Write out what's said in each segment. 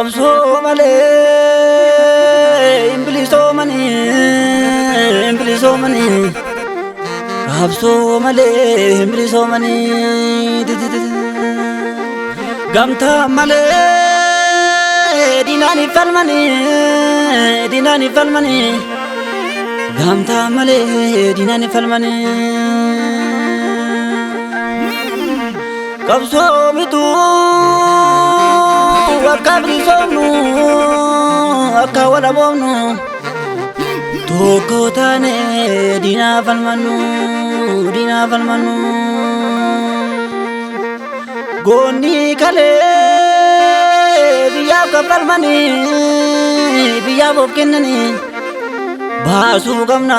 Qabso malee imbilisoomani qabso malee imbilisoomani gamta malee dinani falmani gamta malee dinani falmani qabso mitu akka bilisoomnu akka wal aboomnu tokko taane diinaa falmannu goonni kalee biyyaaf kaffalmani biyyaaf of kennani baasuu qabna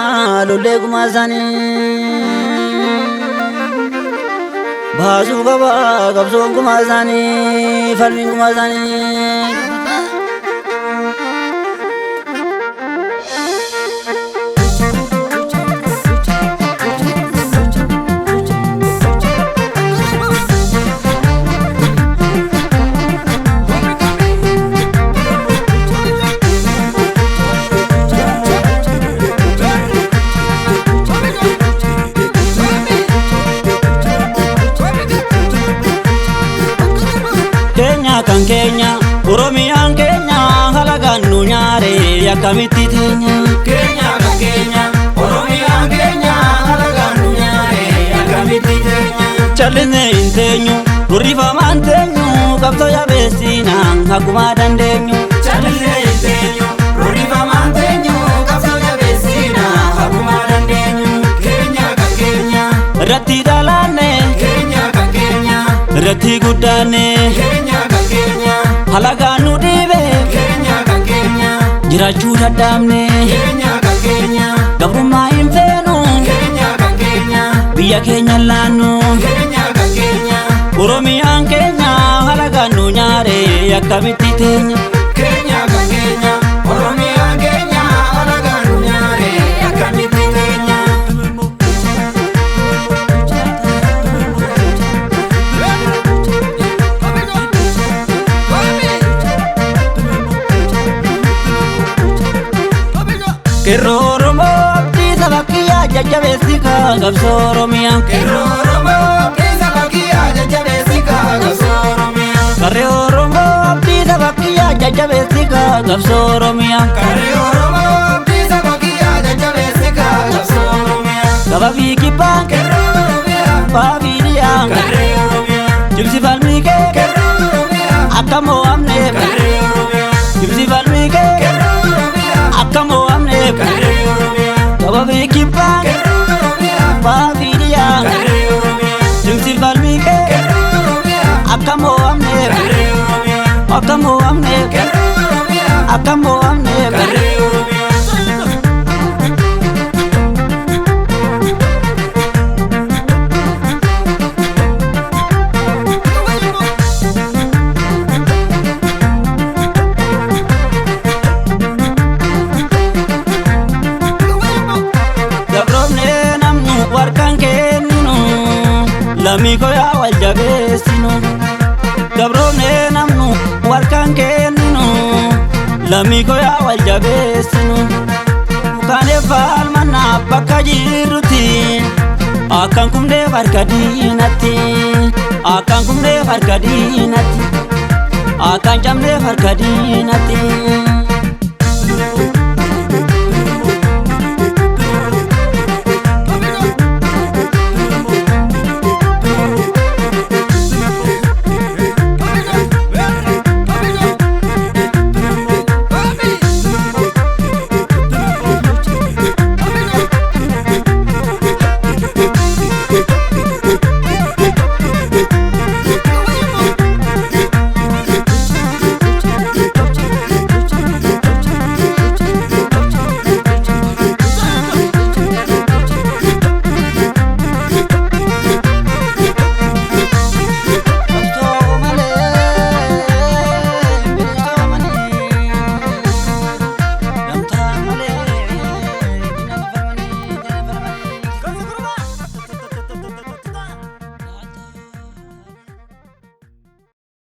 lollee gumaa isaanii baasuu qaba qabsoon gumaa isaanii falmiin gumaa isaanii. Kan keenya Oromiyaan keenya halagaan nu nyaare akkamitti teenya keenya kan keenya Oromiyaan keenya halagaan nu nyaare akkamitti teenya challinee hin teenyu gurrifamaan teenyu qabsoo jabeessinaan akkuma dandeenyu challinee hin teenyu gurrifamaan teenyu qabsoo jabeessinaan akkuma dandeenyu keenya kan keenya irratti dhalaanne keenya kan keenya irratti guddaanne halagaan nu dhiibe keenya kan keenya jiraachuu dadhabne keenya kan keenya gabrummaa hin feenu keenya kan keenya biyya keenya laannu keenya kan keenya Oromiyaan keenya halagaan nu nyaare akkamitti teenya keenya kan keenya Oromiyaan keenya halagaan nu nyaare akkamitti teenya Kerro Oromoo abdii saba kiyyaa jajjabeessi qabsoo Oromiyaa Kerro Oromoo abdii saba kiyyaa jajjabeessi qabsoo Oromiyaa Karree Oromoo abdii saba kiyyaa jajjabeessi qabsoo Oromiyaa Karree Oromoo abdii saba kiyyaa jajjabeessi qabsoo Oromiyaa Sababii kibbaan Kerro Oromiyaa Baabii dhiyaan Karree Oromiyaa Jibsi falmii kee Kerro Oromiyaa akka mo'amneef Karree Oromiyaa Jibsi falmii kee Kerro Oromiyaa akka mo'amneef Karree Oromiyaa Sababii kibbaan Kerro Oromiyaa Baabii dhiyaan Karree Oromiyaa Jibsi falmii kee Kerro Oromiyaa akka mo'amneef Karree Oromiyaa akka mo'amneef Kerro Oromiyaa akka mo'amneef Karree Oromiyaa Lamii koyaa wal jabeessinu gabroomnee namnu warkaan kenninu lamii koyaa wal jabeessinu kaneef falmannaa bakka jirrutti akkaan kumneef harka diinatti akkaan kumneef harka diinatti akkaan cabneef harka diinatti.